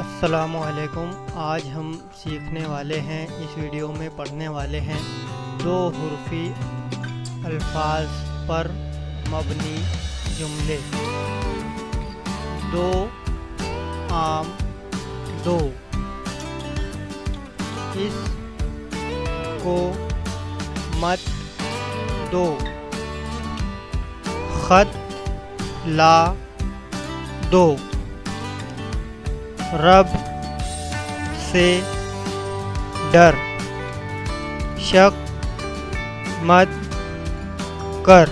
अस्सलामुअलैकुम। आज हम सीखने वाले हैं, इस वीडियो में पढ़ने वाले हैं दो हुर्फी अल्फाज पर मबनी जुमले। दो आम दो, इस को मत दो, खत ला दो, रब से डर, शक मत कर,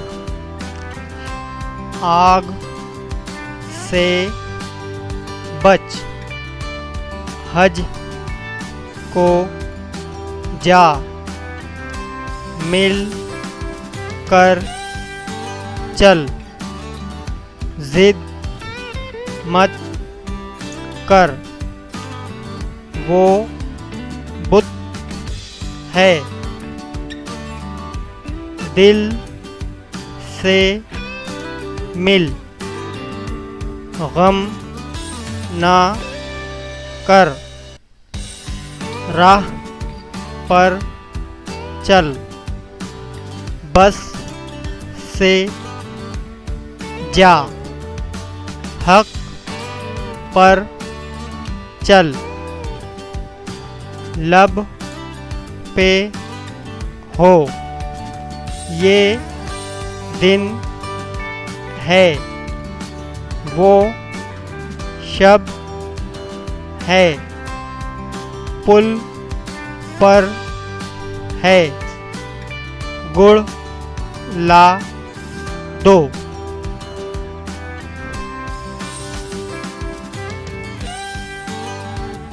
आग से बच, हज को जा, मिल कर चल, जिद मत कर, वो बुत है, दिल से मिल, गम ना कर, राह पर चल, बस से जा, हक पर चल, लब पे हो, ये दिन है, वो शब है, पुल पर है, गुड़ ला दो।